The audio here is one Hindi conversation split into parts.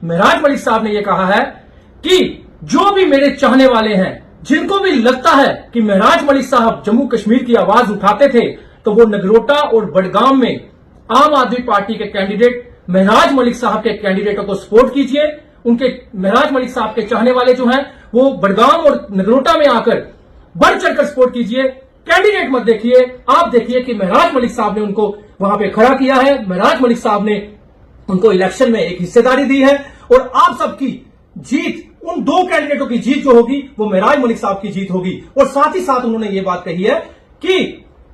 महराज मलिक साहब ने यह कहा है कि जो भी मेरे चाहने वाले हैं, जिनको भी लगता है कि महराज मलिक साहब जम्मू कश्मीर की आवाज उठाते थे, तो वो नगरोटा और बडगाम में आम आदमी पार्टी के कैंडिडेट महराज मलिक साहब के कैंडिडेटों को सपोर्ट कीजिए। उनके महराज मलिक साहब के चाहने वाले जो हैं वो बडगाम और नगरोटा में आकर बढ़ चढ़कर सपोर्ट कीजिए। कैंडिडेट मत देखिए, आप देखिए कि महराज मलिक साहब ने उनको वहां पे खड़ा किया है, महराज मलिक साहब ने उनको इलेक्शन में एक हिस्सेदारी दी है और आप सबकी जीत, उन दो कैंडिडेटों की जीत जो होगी वो महराज मलिक साहब की जीत होगी। और साथ ही साथ उन्होंने ये बात कही है कि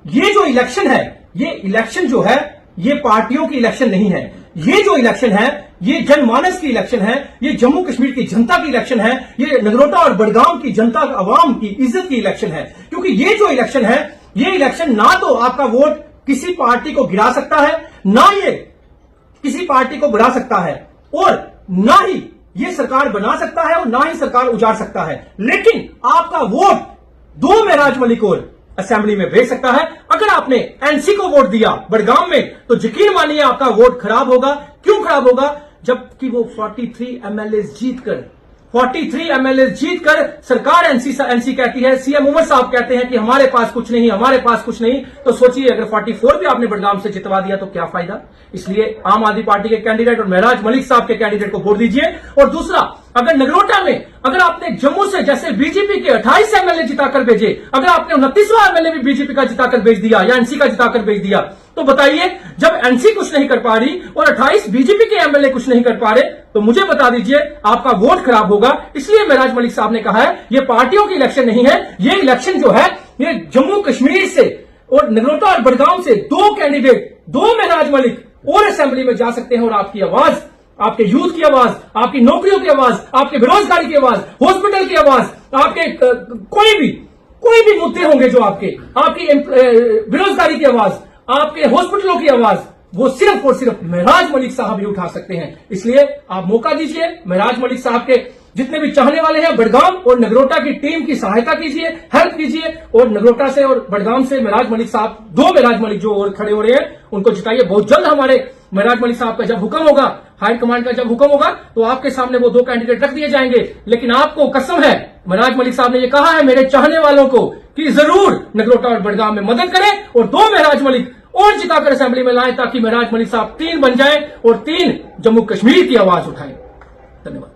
ये जो इलेक्शन है, ये इलेक्शन जो है ये पार्टियों की इलेक्शन नहीं है, ये जो इलेक्शन है ये जनमानस की इलेक्शन है, ये जम्मू कश्मीर की जनता की इलेक्शन है, ये नगरोटा और बडगाम की जनता, अवाम की इज्जत की इलेक्शन है। क्योंकि ये जो इलेक्शन है, ये इलेक्शन ना तो आपका वोट किसी पार्टी को गिरा सकता है, ना ये किसी पार्टी को बढ़ा सकता है, और ना ही ये सरकार बना सकता है और ना ही सरकार उजाड़ सकता है। लेकिन आपका वोट दो महराज मलिक और असेंबली में भेज सकता है। अगर आपने एनसी को वोट दिया बडगाम में, तो यकीन मानिए आपका वोट खराब होगा। क्यों खराब होगा? जबकि वो 43 एमएलए जीतकर सरकार एनसी कहती है, सीएम उमर साहब कहते हैं कि हमारे पास कुछ नहीं, हमारे पास कुछ नहीं। तो सोचिए अगर 44 भी आपने बडगाम से जितवा दिया तो क्या फायदा। इसलिए आम आदमी पार्टी के कैंडिडेट और महराज मलिक साहब के कैंडिडेट को वोट दीजिए। और दूसरा, अगर नगरोटा में अगर आपने जम्मू से जैसे बीजेपी के 28 एमएलए जिताकर भेजे, अगर आपने 29वां एमएलए भी बीजेपी का जिताकर भेज दिया या एनसी का जिताकर भेज दिया, तो बताइए जब एनसी कुछ नहीं कर पा रही और 28 बीजेपी के एमएलए कुछ नहीं कर पा रहे, तो मुझे बता दीजिए आपका वोट खराब होगा। इसलिए महराज मलिक साहब ने कहा है ये पार्टियों की इलेक्शन नहीं है, ये इलेक्शन जो है ये जम्मू कश्मीर से और नगरोटा और बडगाम से दो कैंडिडेट, दो महराज मलिक और असेंबली में जा सकते हैं और आपकी आवाज, आपके यूथ की आवाज, आपकी नौकरियों की आवाज, आपके बेरोजगारी की आवाज, हॉस्पिटल की आवाज, आपके कोई भी मुद्दे होंगे जो आपकी बेरोजगारी की आवाज, आपके हॉस्पिटलों की आवाज, वो सिर्फ और सिर्फ महराज मलिक साहब ही उठा सकते हैं। इसलिए आप मौका दीजिए, महराज मलिक साहब के जितने भी चाहने वाले हैं बडगाम और नगरोटा की टीम की सहायता कीजिए, हेल्प कीजिए, और नगरोटा से और बडगाम से महराज मलिक साहब, दो महराज मलिक जो और खड़े हो रहे हैं उनको जिताइए। बहुत जल्द हमारे महराज मलिक साहब का जब हुक्म होगा, हाई कमांड का जब हुक्म होगा, तो आपके सामने वो दो कैंडिडेट रख दिए जाएंगे। लेकिन आपको कसम है, महराज मलिक साहब ने ये कहा है मेरे चाहने वालों को कि जरूर नगरोटा और बडगाम में मदद करें और दो महराज मलिक और जिताकर असेंबली में लाएं, ताकि महराज मलिक साहब 3 बन जाएं और 3 जम्मू कश्मीर की आवाज उठाएं। धन्यवाद।